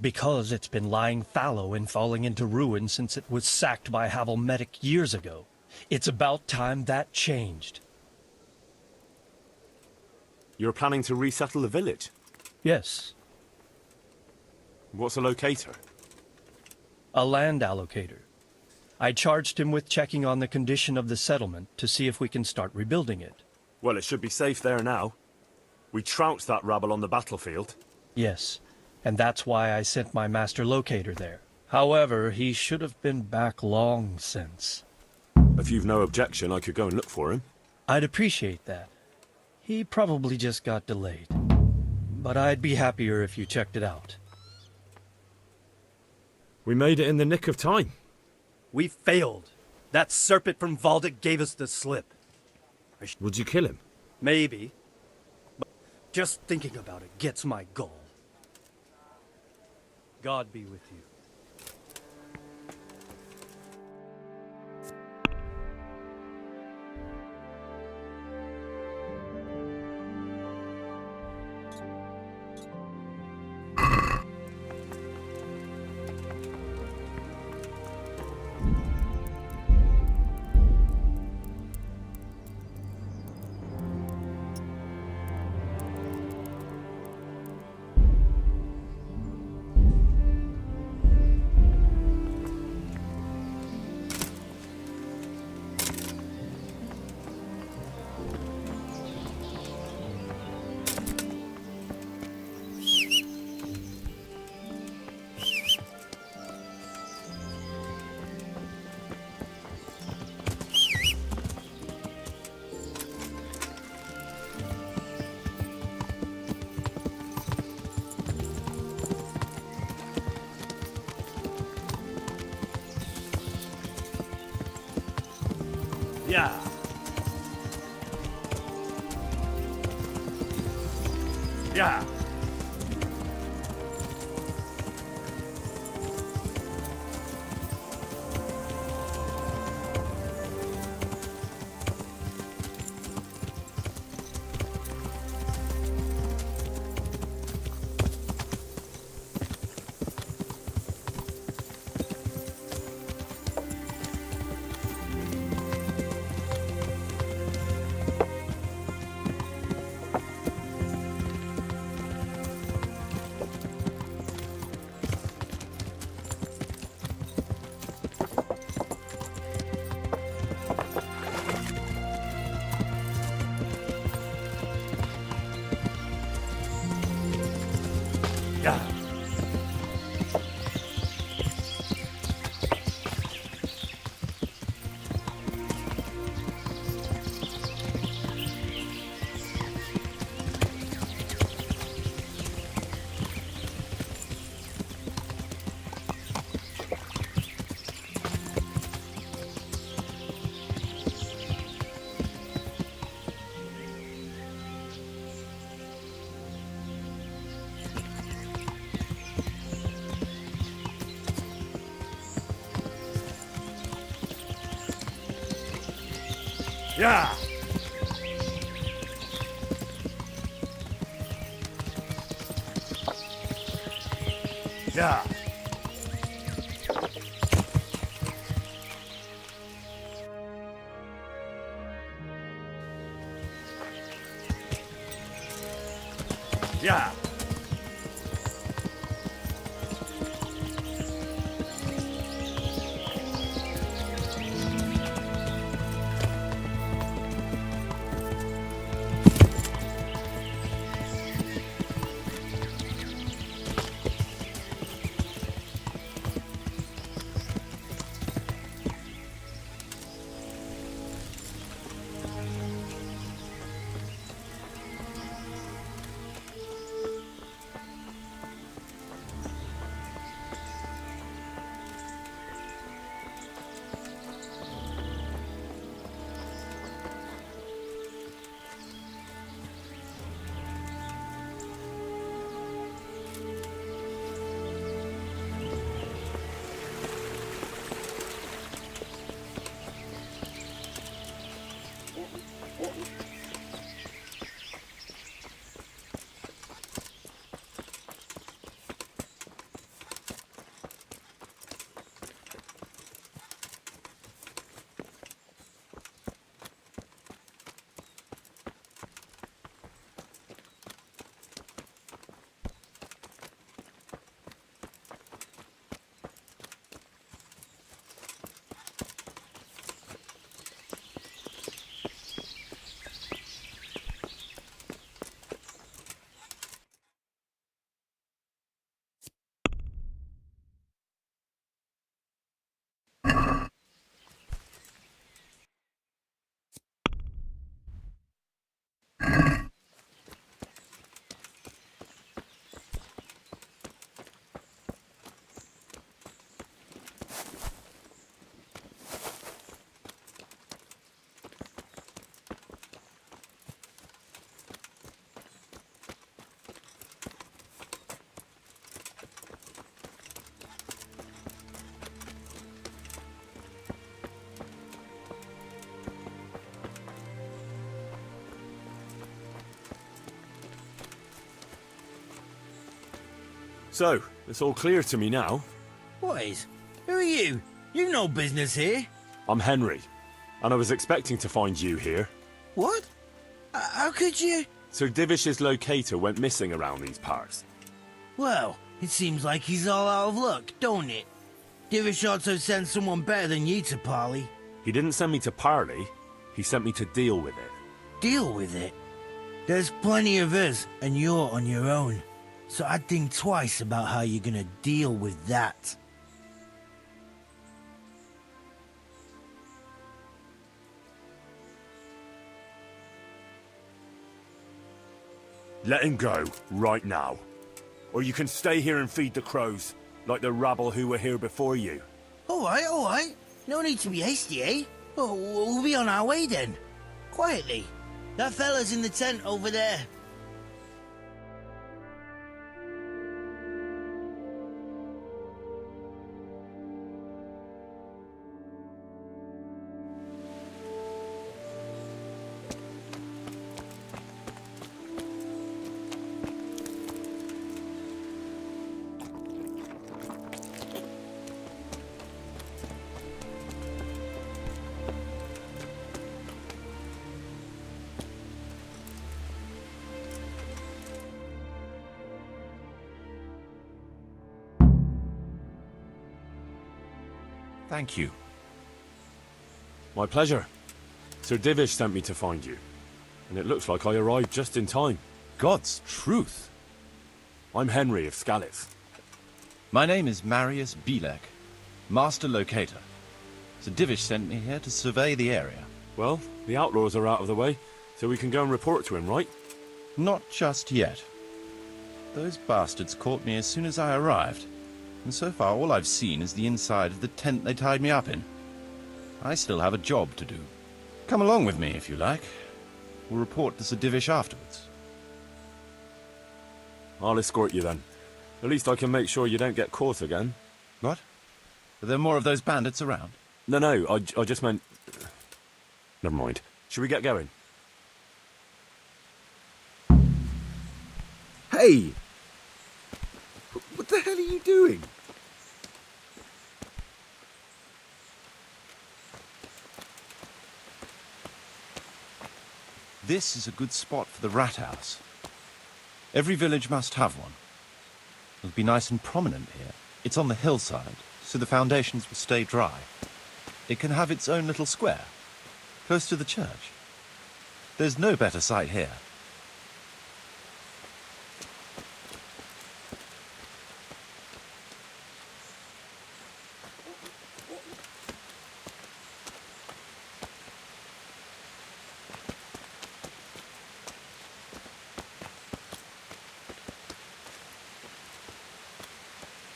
Because it's been lying fallow and falling into ruin since it was sacked by Havelmedic years ago. It's about time that changed. You're planning to resettle the village? Yes, What's a locator? a land allocator. I charged him with checking on the condition of the settlement to see if we can start rebuilding it. Well, it should be safe there now. We trounced that rabble on the battlefield. Yes, and that's why I sent my master locator there. However, he should have been back long since. If you've no objection, I could go and look for him. I'd appreciate that. He probably just got delayed. But I'd be happier if you checked it out. We made it in the nick of time. We failed. That serpent from Valdic gave us the slip. Would you kill him? Maybe. But just thinking about it gets my goal. God be with you. Yeah. Yeah. Yeah. Yeah. Yeah. Yeah. So, it's all clear to me now. What is? Who are you? You've no business here. I'm Henry, and I was expecting to find you here. What? How could you? Sir Divish's locator went missing around these parts. Well, it seems like he's all out of luck, don't it? Divish ought to send someone better than you to parley. He didn't send me to parley, he sent me to deal with it. Deal with it. There's plenty of us, and you're on your own. So I'd think twice about how you're gonna deal with that. Let him go, right now. Or you can stay here and feed the crows, like the rabble who were here before you. Alright. No need to be hasty, eh? Oh, we'll be on our way then. Quietly. That fella's in the tent over there. Thank you. My pleasure. Sir Divish sent me to find you. And it looks like I arrived just in time. God's truth. I'm Henry of Scalitz. My name is Marius Bilek, Master Locator. Sir Divish sent me here to survey the area. Well, the outlaws are out of the way, so we can go and report to him, right? Not just yet. Those bastards caught me as soon as I arrived. And so far all I've seen is the inside of the tent they tied me up in. I still have a job to do. Come along with me if you like. We'll report to Sir Divish afterwards. I'll escort you then. At least I can make sure you don't get caught again. What? Are there more of those bandits around? No, I just meant... Never mind. Should we get going? Hey! What the hell are you doing? This is a good spot for the rat house. Every village must have one. It'll be nice and prominent here. It's on the hillside, so the foundations will stay dry. It can have its own little square, close to the church. There's no better site here.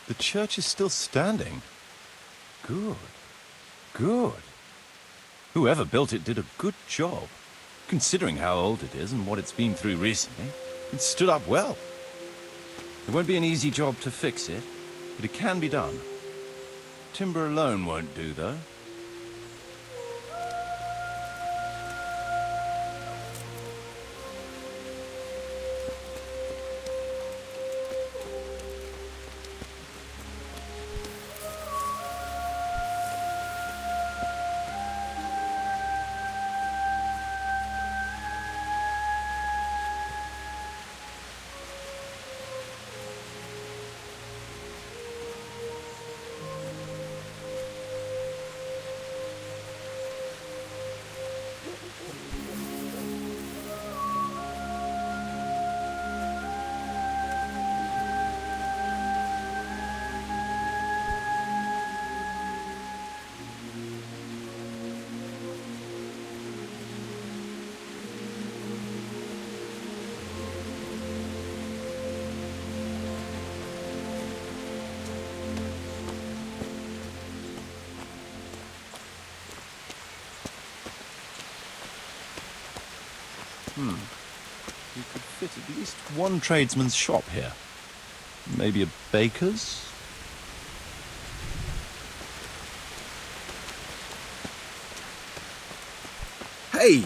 The church is still standing. Good. Whoever built it did a good job. Considering how old it is and what it's been through recently, it stood up well. It won't be an easy job to fix it, but it can be done. Timber alone won't do, though. You could fit at least one tradesman's shop here. Maybe a baker's? Hey!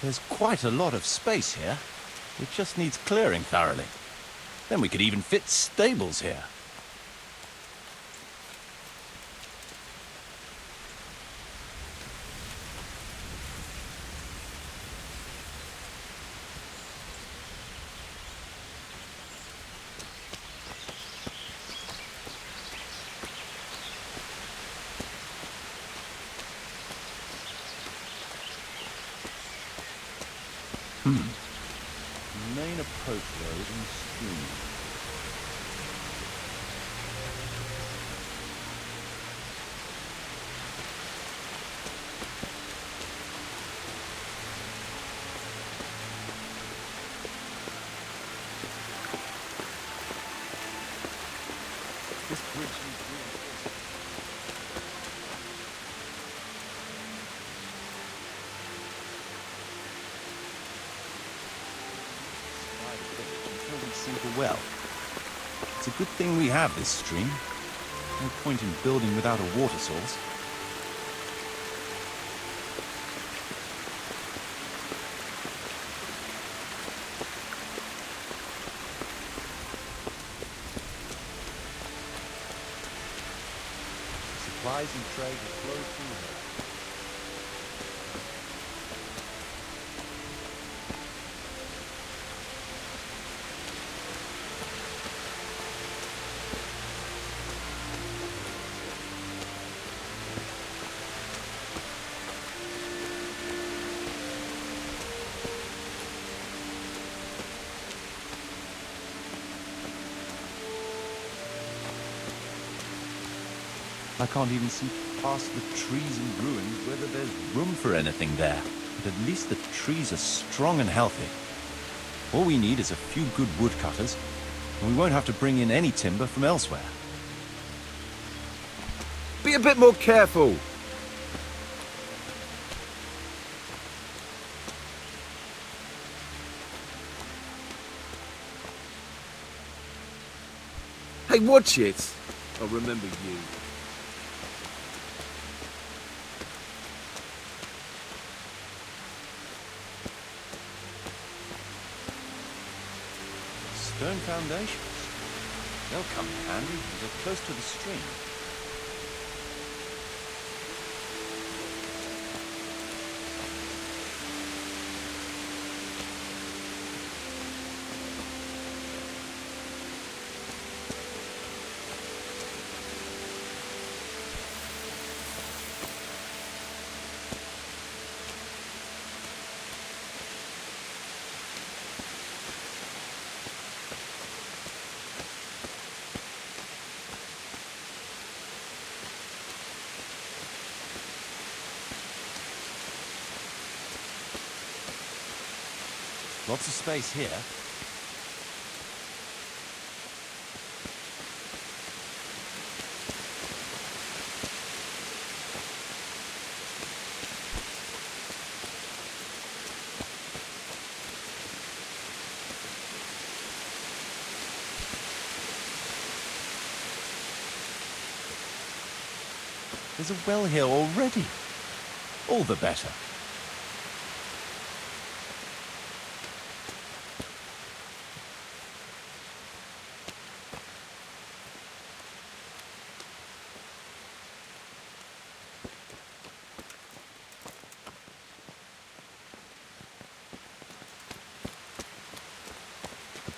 There's quite a lot of space here. It just needs clearing thoroughly. Then we could even fit stables here. Main approach road and stream. This bridge needs reinforcement. Simple well. It's a good thing we have this stream. No point in building without a water source. Supplies and trade will flow through here. I can't even see past the trees and ruins whether there's room for anything there. But at least the trees are strong and healthy. All we need is a few good woodcutters, and we won't have to bring in any timber from elsewhere. Be a bit more careful. Hey, watch it. I'll remember you. Stone foundations. They'll come in handy. They're close to the stream. Lots of space here. There's a well here already. All the better.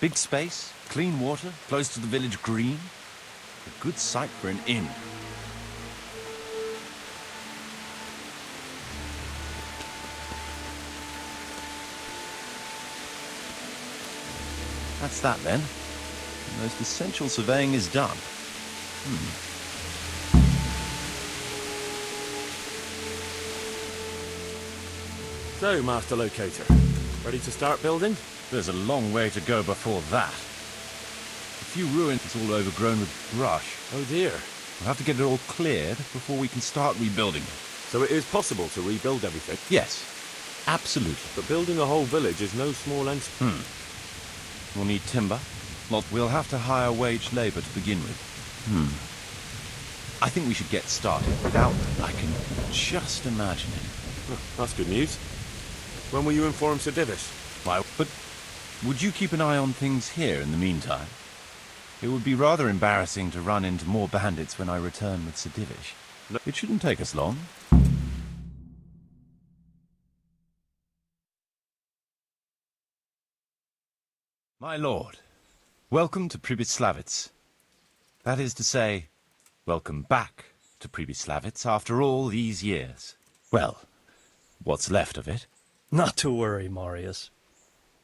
Big space, clean water, close to the village green. A good site for an inn. That's that then. The most essential surveying is done. So, Master Locator, ready to start building? There's a long way to go before that. A few ruins, it's all overgrown with brush. Oh dear. We'll have to get it all cleared before we can start rebuilding it. So it is possible to rebuild everything? Yes, absolutely. But building a whole village is no small enterprise. We'll need timber. We'll have to hire wage labor to begin with. I think we should get started without them. I can just imagine it. That's good news. When will you inform Sir Divish? Why, but would you keep an eye on things here in the meantime? It would be rather embarrassing to run into more bandits when I return with Sir Divish. No. It shouldn't take us long. My lord, welcome to Pribyslavitz. That is to say, welcome back to Pribyslavitz after all these years. Well, what's left of it. Not to worry, Marius.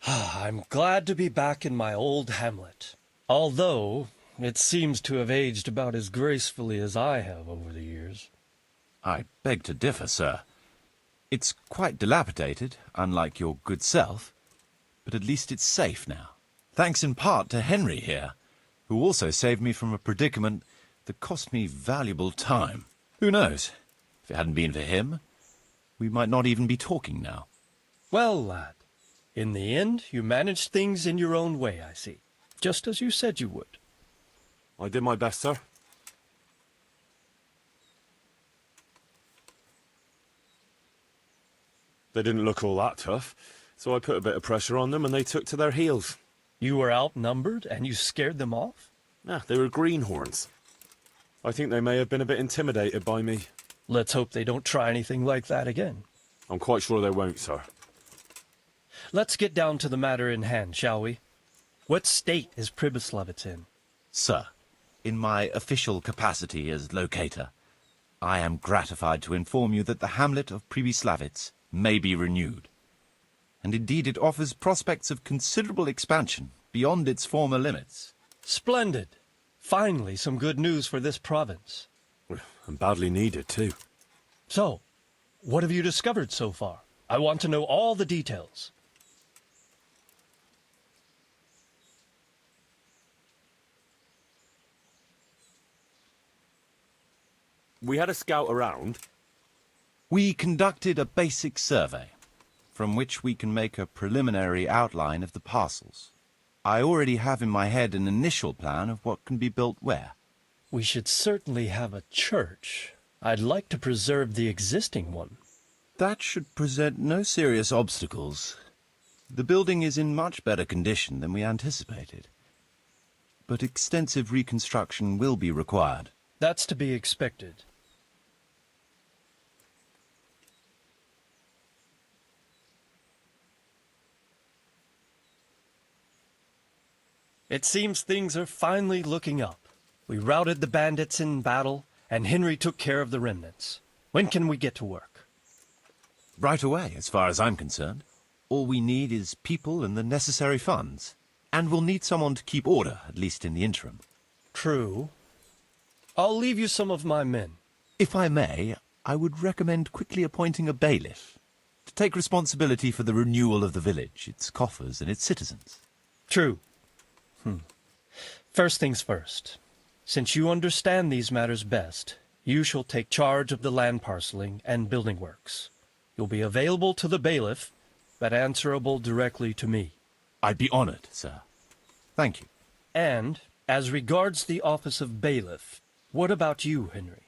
I'm glad to be back in my old hamlet. Although, it seems to have aged about as gracefully as I have over the years. I beg to differ, sir. It's quite dilapidated, unlike your good self, but at least it's safe now. Thanks in part to Henry here, who also saved me from a predicament that cost me valuable time. Who knows? If it hadn't been for him, we might not even be talking now. Well, lad, in the end, you managed things in your own way, I see. Just as you said you would. I did my best, sir. They didn't look all that tough, so I put a bit of pressure on them and they took to their heels. You were outnumbered and you scared them off? They were greenhorns. I think they may have been a bit intimidated by me. Let's hope they don't try anything like that again. I'm quite sure they won't, sir. Let's get down to the matter in hand, shall we? What state is Pribyslavitz in? Sir, in my official capacity as locator, I am gratified to inform you that the hamlet of Pribyslavitz may be renewed. And indeed it offers prospects of considerable expansion beyond its former limits. Splendid. Finally, some good news for this province. And badly needed, too. So, what have you discovered so far? I want to know all the details. We had a scout around. We conducted a basic survey, from which we can make a preliminary outline of the parcels. I already have in my head an initial plan of what can be built where. We should certainly have a church. I'd like to preserve the existing one. That should present no serious obstacles. The building is in much better condition than we anticipated. But extensive reconstruction will be required. That's to be expected. It seems things are finally looking up. We routed the bandits in battle, and Henry took care of the remnants. When can we get to work? Right away, as far as I'm concerned. All we need is people and the necessary funds. And we'll need someone to keep order, at least in the interim. True. I'll leave you some of my men. If I may, I would recommend quickly appointing a bailiff to take responsibility for the renewal of the village, its coffers and its citizens. True. First things first. Since you understand these matters best, you shall take charge of the land parceling and building works. You'll be available to the bailiff, but answerable directly to me. I'd be honored, sir. Thank you. And, as regards the office of bailiff, what about you, Henry?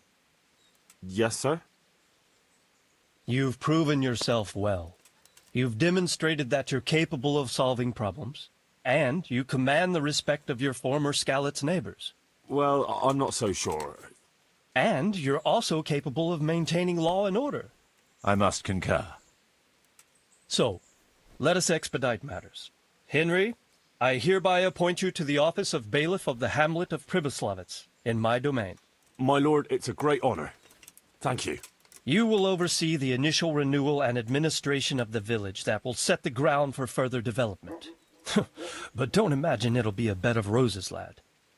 Yes, sir? You've proven yourself well. You've demonstrated that you're capable of solving problems, and you command the respect of your former Skalitz neighbors. Well, I'm not so sure. And you're also capable of maintaining law and order. I must concur. So, let us expedite matters. Henry, I hereby appoint you to the office of bailiff of the hamlet of Pribyslavitz, in my domain. My lord, it's a great honor. Thank you. You will oversee the initial renewal and administration of the village that will set the ground for further development. But don't imagine it'll be a bed of roses, lad.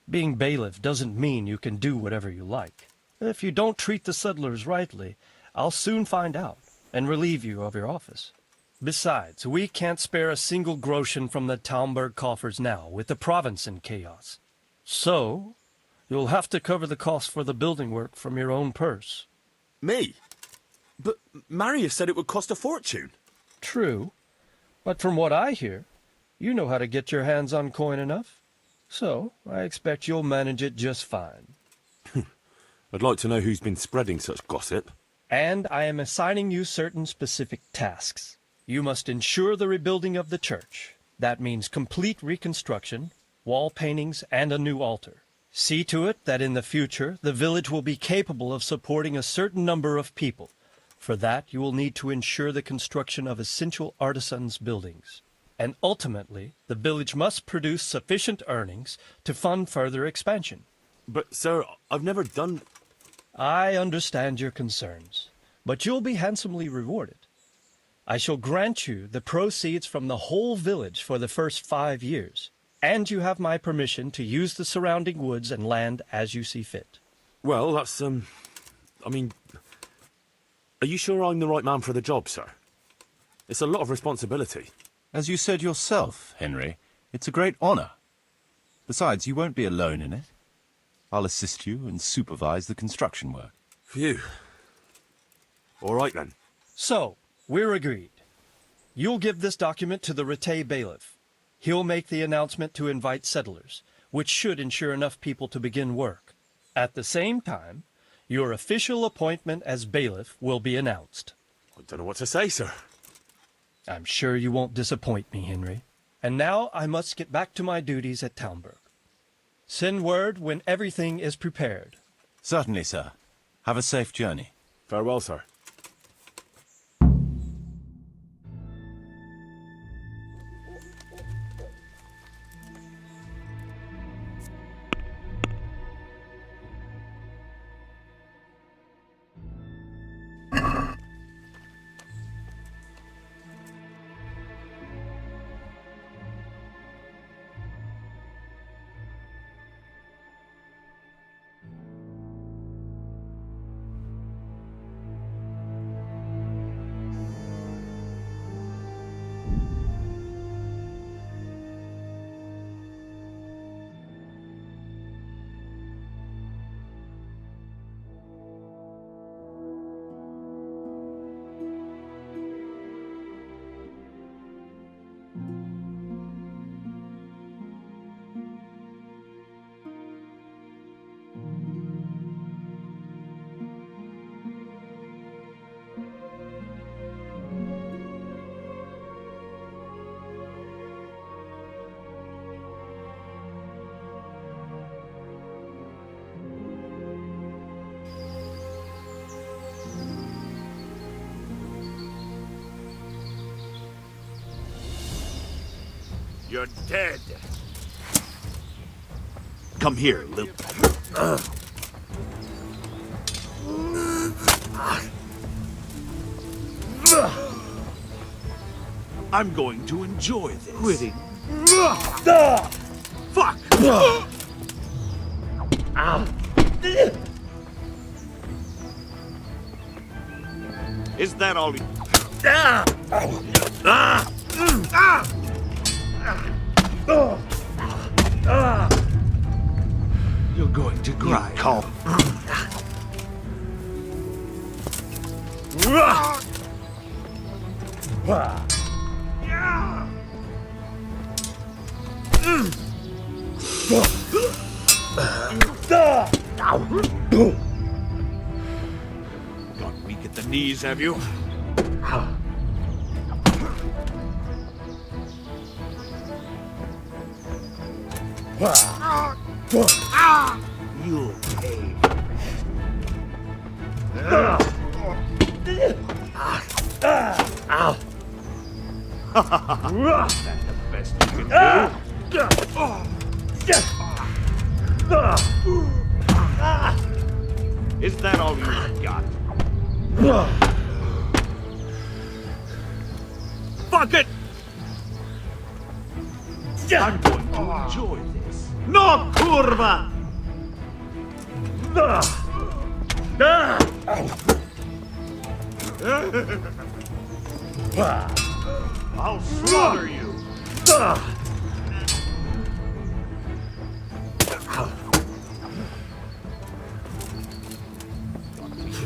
Being bailiff doesn't mean you can do whatever you like. If you don't treat the settlers rightly, I'll soon find out and relieve you of your office. Besides, we can't spare a single groschen from the Talmberg coffers now, with the province in chaos. So, you'll have to cover the cost for the building work from your own purse. Me? But Marius said it would cost a fortune. True, but from what I hear, you know how to get your hands on coin enough. So, I expect you'll manage it just fine. I'd like to know who's been spreading such gossip. And I am assigning you certain specific tasks. You must ensure the rebuilding of the church. That means complete reconstruction, wall paintings, and a new altar. See to it that in the future the village will be capable of supporting a certain number of people. For that, you will need to ensure the construction of essential artisans' buildings. And ultimately, the village must produce sufficient earnings to fund further expansion. But, sir, I've never done... I understand your concerns, but you'll be handsomely rewarded. I shall grant you the proceeds from the whole village for the first 5 years, and you have my permission to use the surrounding woods and land as you see fit. Well, that's, I mean... Are you sure I'm the right man for the job, sir? It's a lot of responsibility. As you said yourself, Henry, it's a great honor. Besides, you won't be alone in it. I'll assist you and supervise the construction work. Phew. All right, then. So, we're agreed. You'll give this document to the Rete bailiff. He'll make the announcement to invite settlers, which should ensure enough people to begin work. At the same time, your official appointment as bailiff will be announced. I don't know what to say, sir. I'm sure you won't disappoint me, Henry. And now I must get back to my duties at Townburg. Send word when everything is prepared. Certainly, sir. Have a safe journey. Farewell, sir. You're dead. Come here, little... I'm going to enjoy this. Quitting. Fuck! Is that all you... You're going to cry. Calm. Got weak at the knees, have you? You'll pay. That's the best you can do. Is that all you got? Fuck it! I'm going to enjoy this. No, kurva! I'll slaughter you.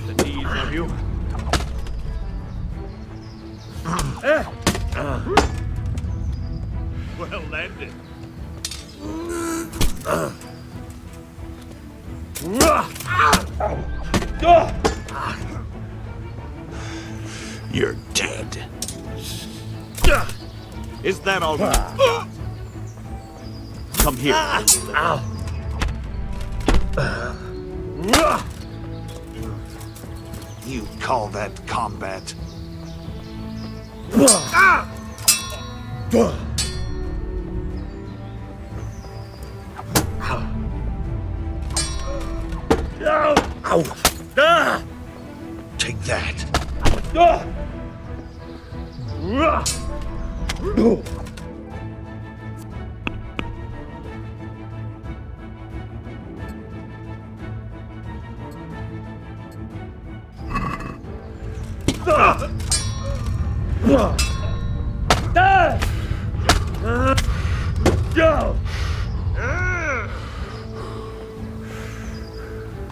The knees, have you? Well landed. You're dead. Is that all right? Come here. You call that combat? Take that.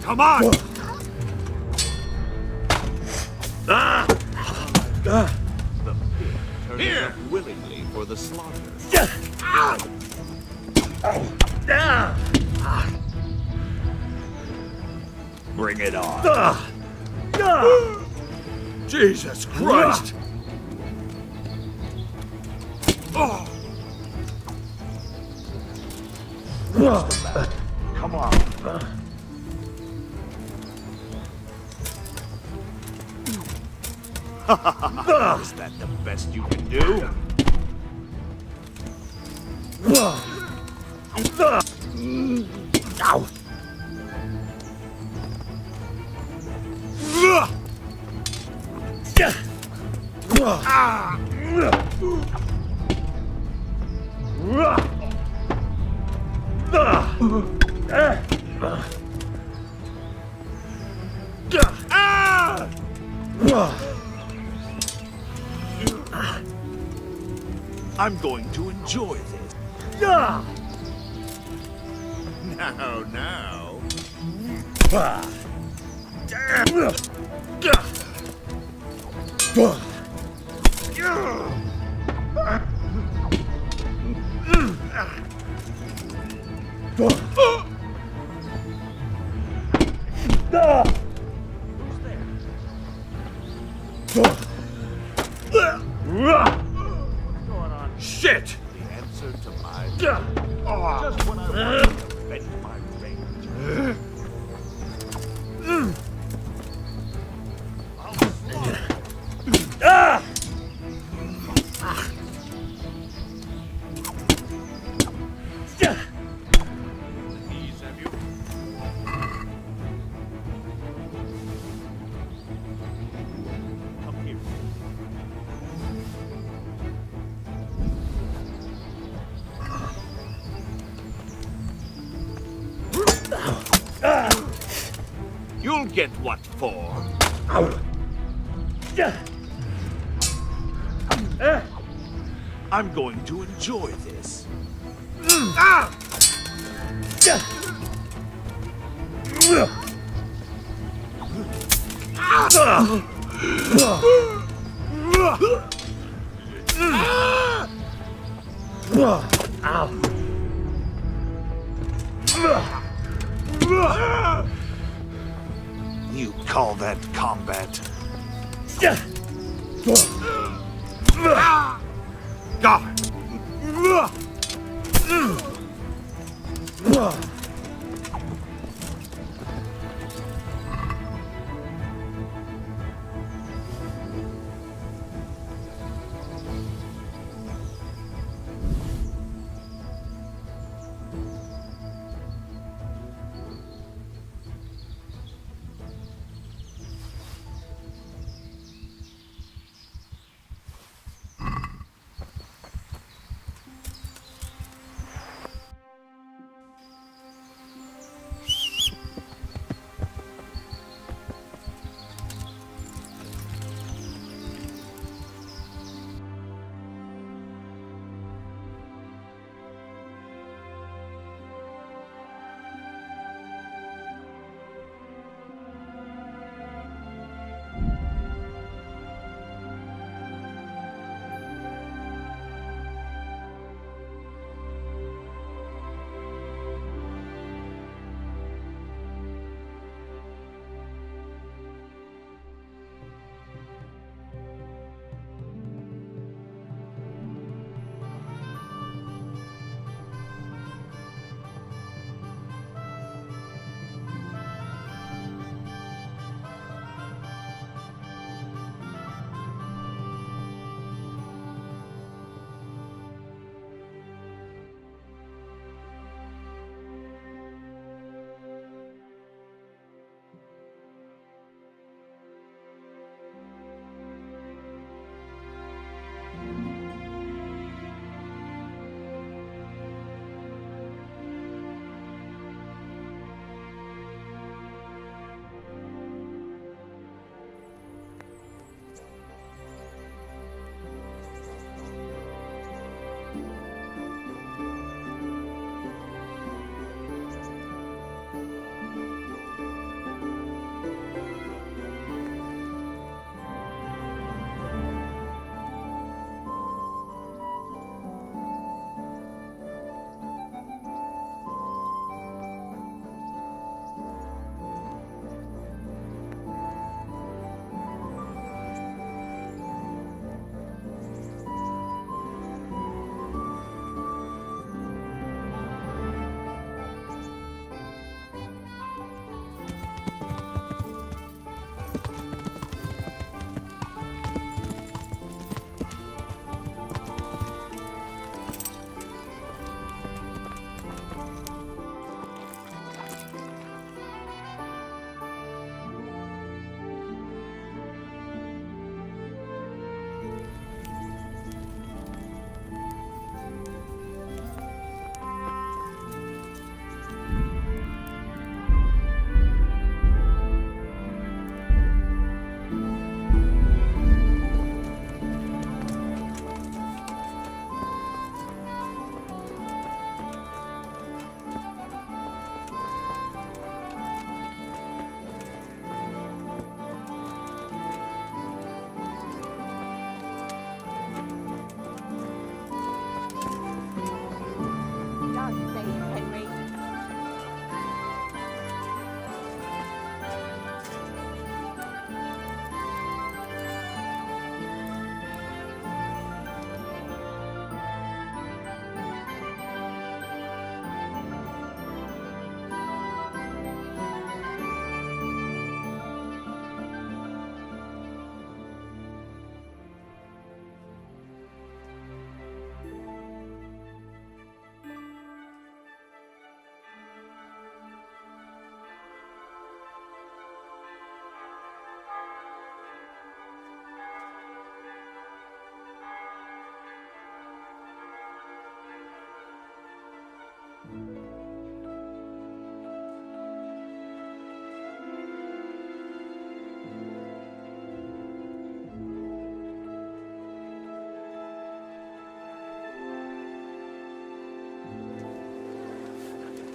Come on! Here! Willingly for the slaughter. Bring it on. Jesus Christ! Come on. Is that the best you can do? I'm going to enjoy this. Now. Shit! The answer to my... Just when I want to vent my rage. These have you... Come here. You'll get what for. I'm going to enjoy this. You call that combat? God!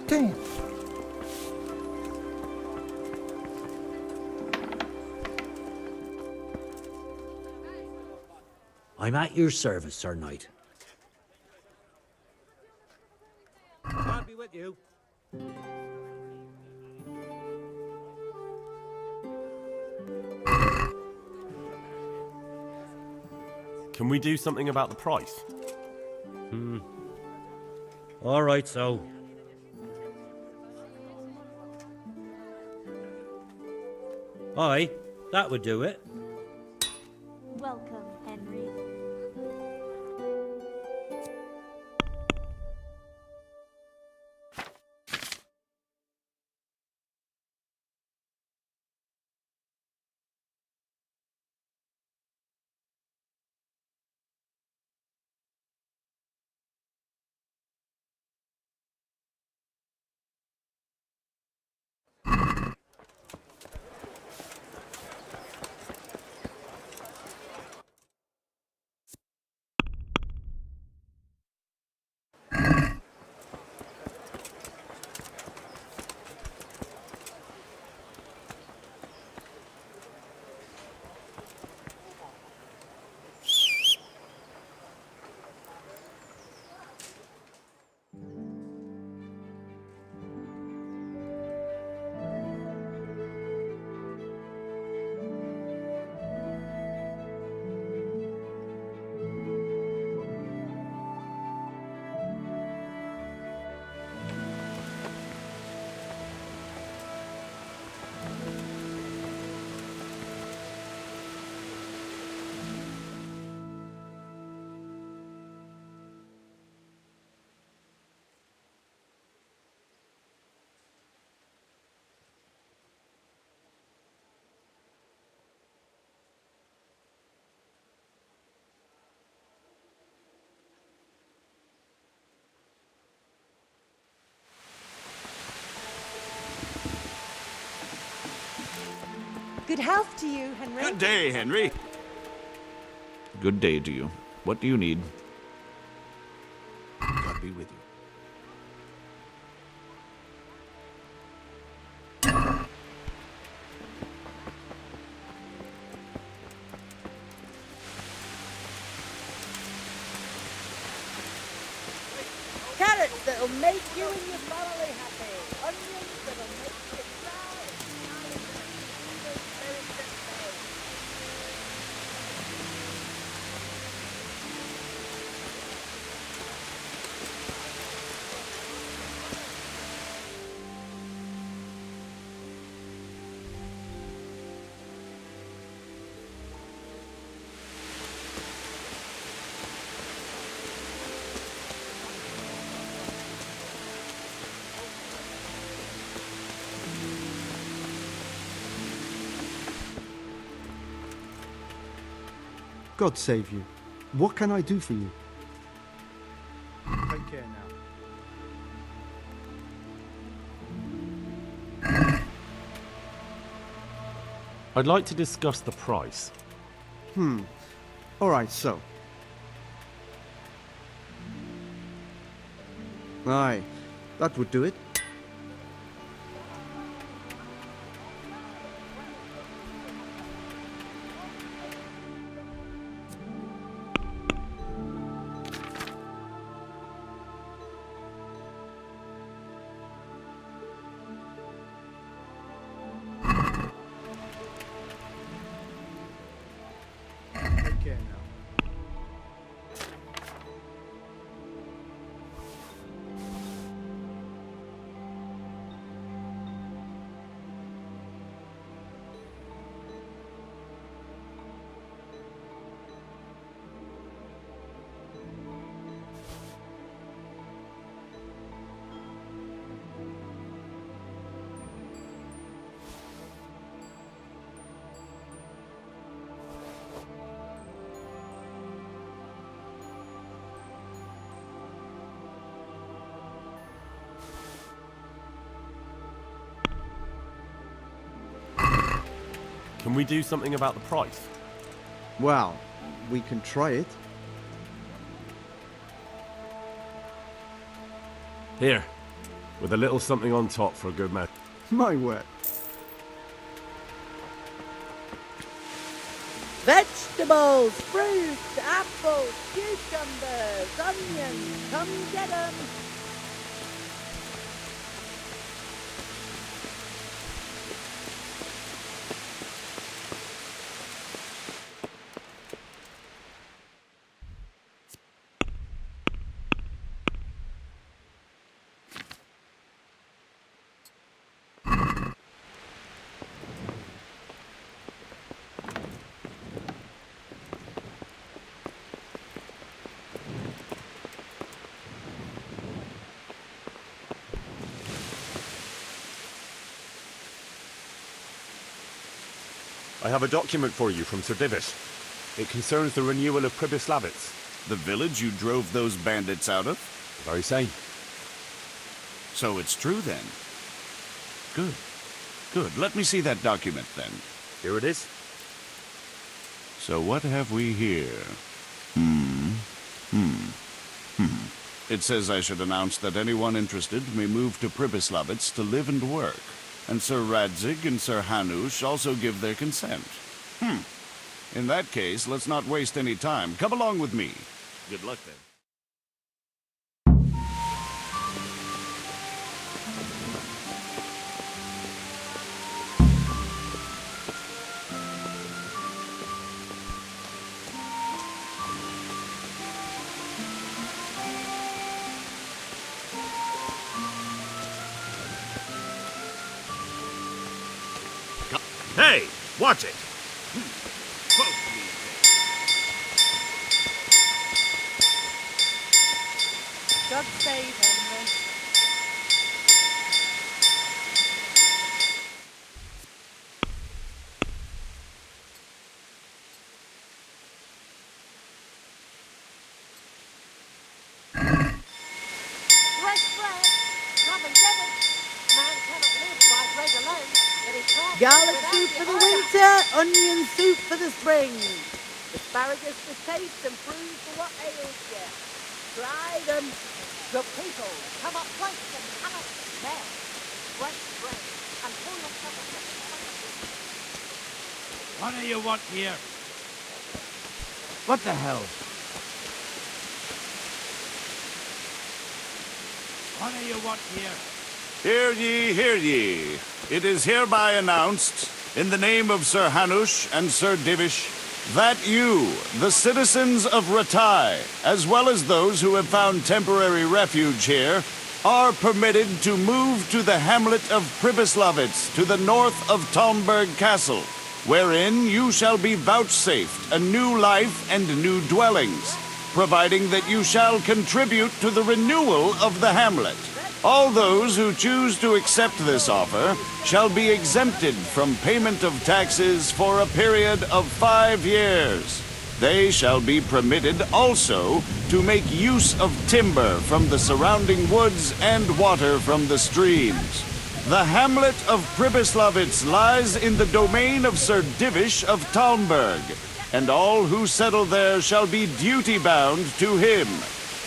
Damn. I'm at your service, Sir Knight. God be with you. Can we do something about the price? All right, so. Aye, that would do it. Welcome, Henry. Good health to you, Henry. Good day, Henry. Good day to you. What do you need? God be with you. Carrots that'll make you and your family happy. Onions that'll make you proud. God save you. What can I do for you? Take care now. I'd like to discuss the price. Alright, so. Aye, that would do it. Take care now. Can we do something about the price? Well, we can try it. Here, with a little something on top for a good man. My word. Vegetables, fruits, apples, cucumbers, onions, come get 'em. I have a document for you from Sir Divish. It concerns the renewal of Pribyslavitz. The village you drove those bandits out of? The very same. So it's true then. Good. Good. Let me see that document then. Here it is. So what have we here? It says I should announce that anyone interested may move to Pribyslavitz to live and work. And Sir Radzig and Sir Hanush also give their consent. In that case, let's not waste any time. Come along with me. Good luck then. Hey, watch it! God save Henry. Fresh bread. Come and get it. Man cannot live by bread alone, but he can't Garlic live soup for without the it. winter, onion soup for the spring. Asparagus for taste and prunes for what ails you. Try them. Good people, come up close and have a smell. Fresh bread. And pull yourself a What do you want here? What the hell? What do you want here? Hear ye, hear ye. It is hereby announced, in the name of Sir Hanush and Sir Divish, that you, the citizens of Ratai, as well as those who have found temporary refuge here, are permitted to move to the hamlet of Pribyslavitz to the north of Talmberg Castle, wherein you shall be vouchsafed a new life and new dwellings, providing that you shall contribute to the renewal of the hamlet. All those who choose to accept this offer shall be exempted from payment of taxes for a period of 5 years. They shall be permitted also to make use of timber from the surrounding woods and water from the streams. The hamlet of Pribyslavitz lies in the domain of Sir Divish of Talmberg, and all who settle there shall be duty-bound to him.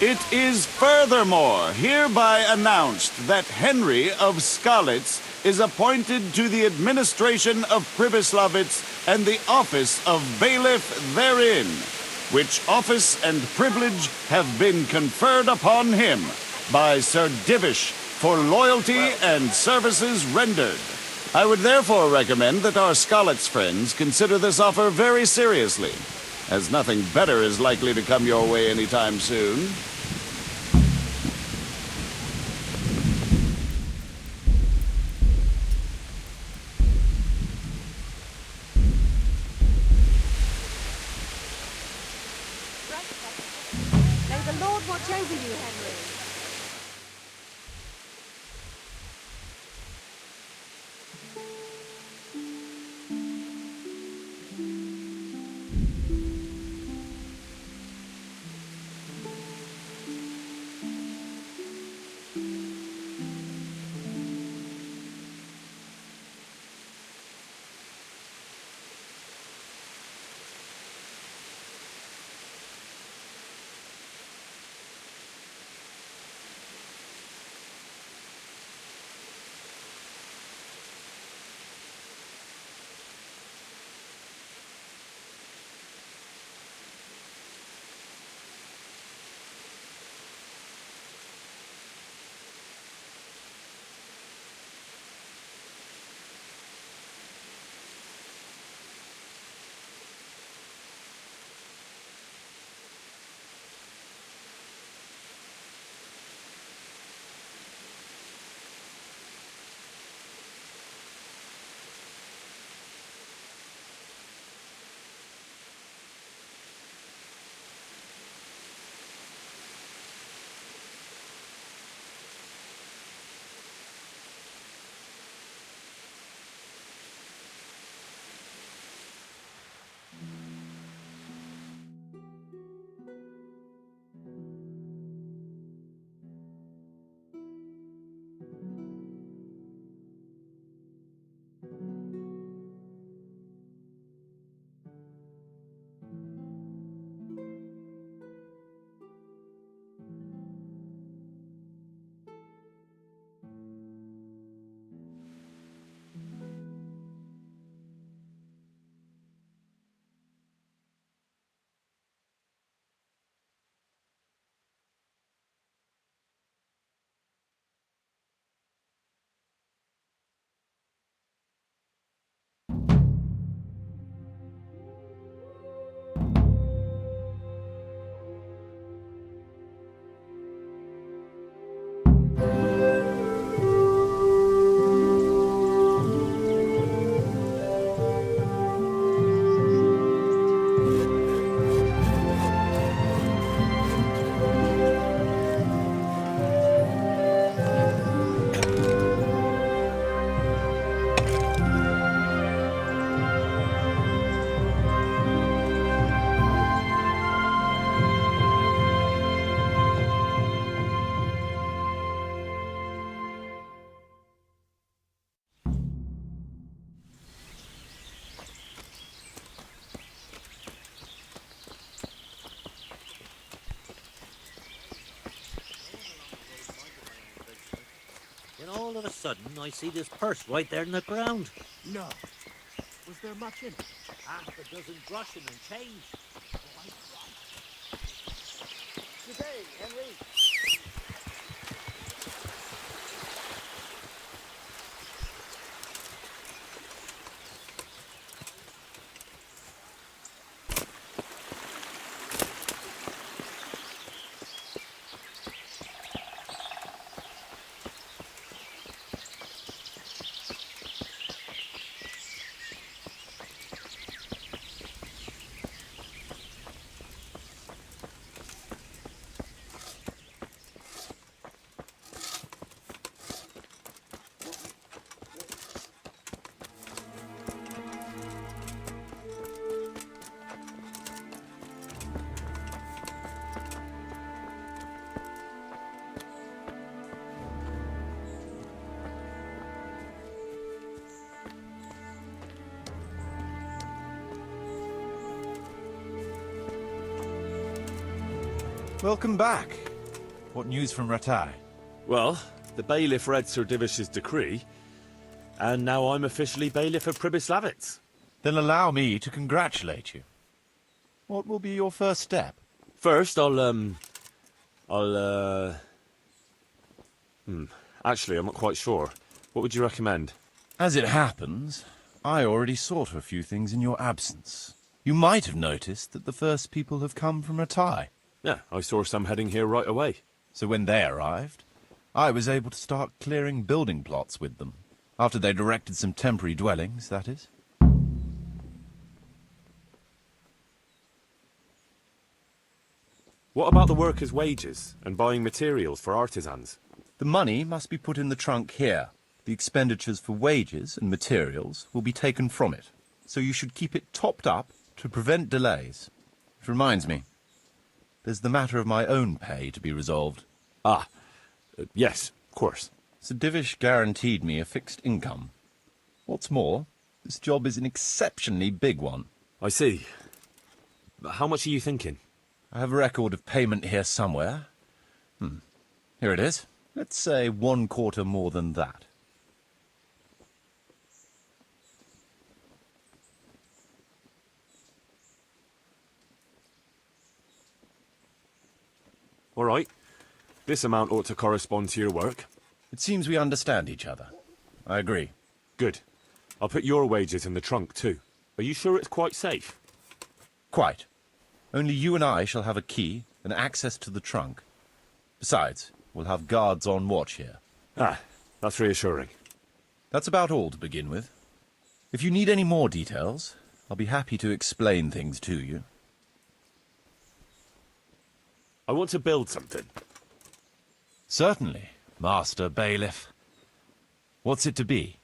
It is furthermore hereby announced that Henry of Skalitz is appointed to the administration of Pribyslavitz and the office of bailiff therein, which office and privilege have been conferred upon him by Sir Divish for loyalty and services rendered. I would therefore recommend that our Skalitz friends consider this offer very seriously, as nothing better is likely to come your way anytime soon. May the Lord watch over you, Henry. and all of a sudden I see this purse right there in the ground. No. Was there much in it? Half a dozen groschen and change. Good day, Henry. Welcome back. What news from Ratai? Well, the bailiff read Sir Divish's decree, and now I'm officially bailiff of Pribyslavitz. Then allow me to congratulate you. What will be your first step? First, actually, I'm not quite sure. What would you recommend? As it happens, I already saw to a few things in your absence. You might have noticed that the first people have come from Ratai. Yeah, I saw some heading here right away. So when they arrived, I was able to start clearing building plots with them. After they'd erected some temporary dwellings, that is. What about the workers' wages and buying materials for artisans? The money must be put in the trunk here. The expenditures for wages and materials will be taken from it. So you should keep it topped up to prevent delays. Which reminds me, there's the matter of my own pay to be resolved. Yes, of course. Sir Divish guaranteed me a fixed income. What's more, this job is an exceptionally big one. I see. But how much are you thinking? I have a record of payment here somewhere. Here it is. Let's say 1/4 more than that. All right. This amount ought to correspond to your work. It seems we understand each other. I agree. Good. I'll put your wages in the trunk, too. Are you sure it's quite safe? Quite. Only you and I shall have a key and access to the trunk. Besides, we'll have guards on watch here. That's reassuring. That's about all to begin with. If you need any more details, I'll be happy to explain things to you. I want to build something. Certainly, Master Bailiff. What's it to be?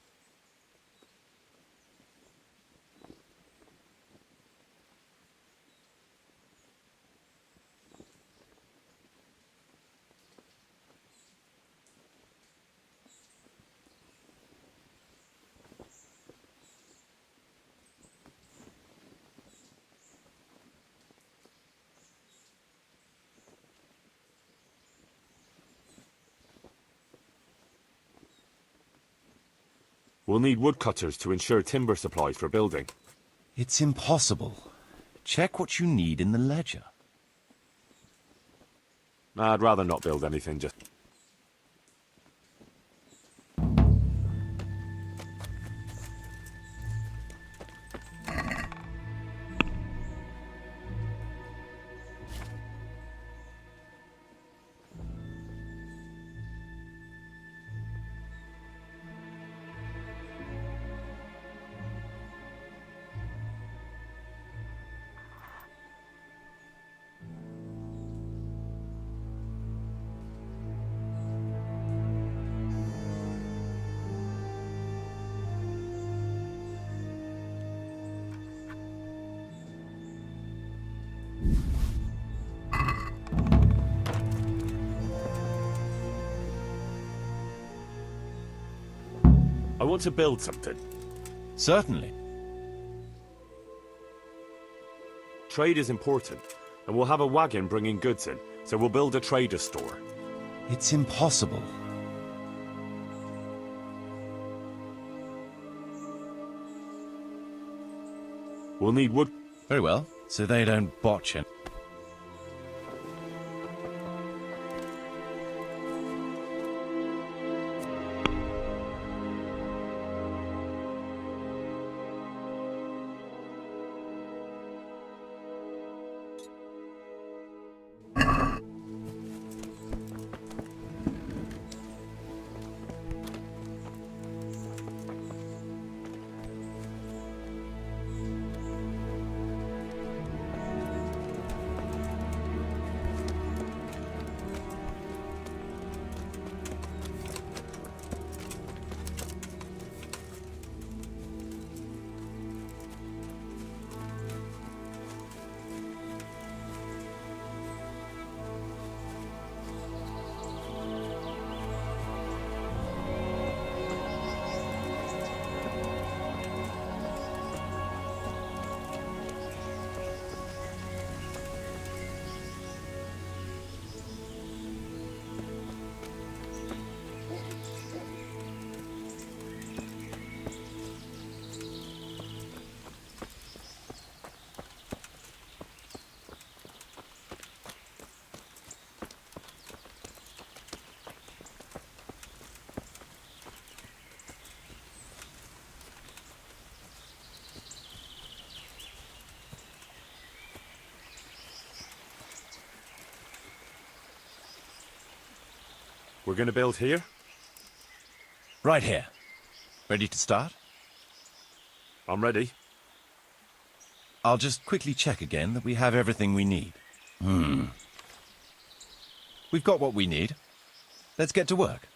We'll need woodcutters to ensure timber supplies for building. It's impossible. Check what you need in the ledger. I'd rather not build anything just... I want to build something. Certainly. Trade is important, and we'll have a wagon bringing goods in, so we'll build a trader's store. It's impossible. We'll need wood. Very well, so they don't botch it. We're gonna build here? Right here. Ready to start? I'm ready. I'll just quickly check again that we have everything we need. We've got what we need. Let's get to work.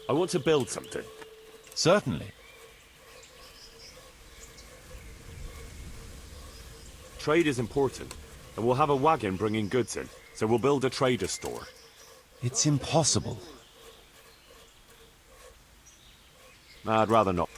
I want to build something. Certainly. Trade is important, and we'll have a wagon bringing goods in, so we'll build a trader store. It's impossible. I'd rather not.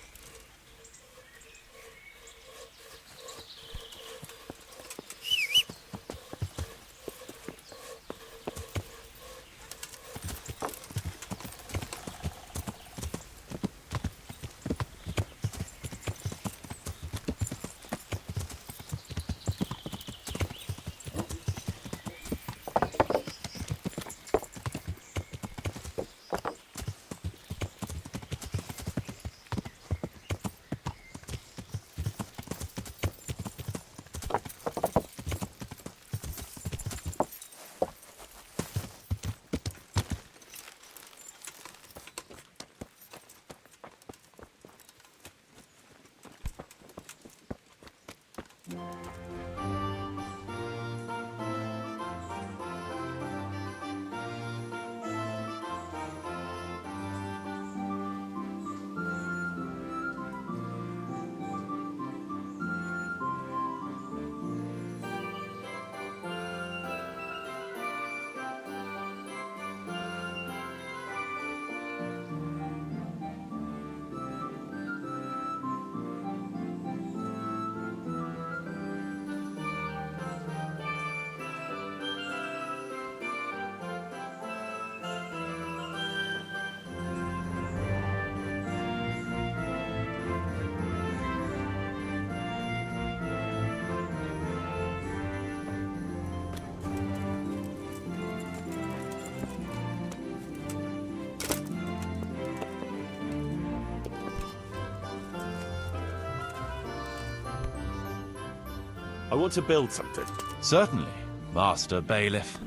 I want to build something. Certainly, Master Bailiff.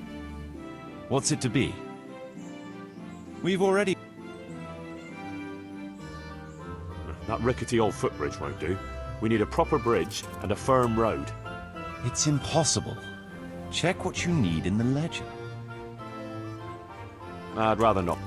What's it to be? We've already... That rickety old footbridge won't do. We need a proper bridge and a firm road. It's impossible. Check what you need in the ledger. I'd rather not.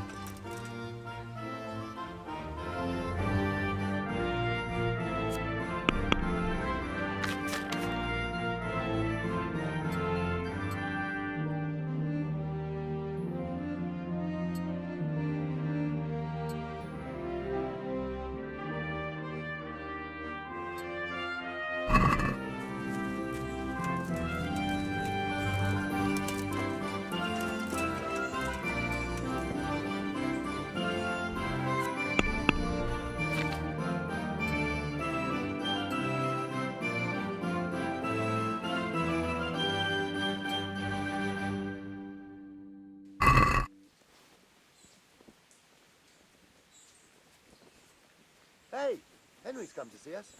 Hey, Henry's come to see us.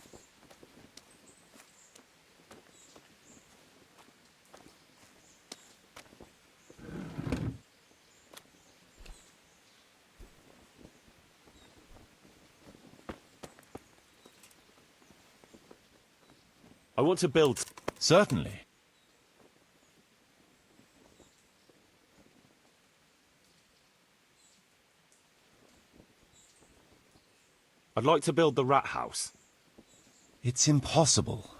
I want to build... Certainly. I'd like to build the rat house. It's impossible.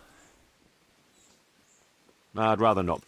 I'd rather not.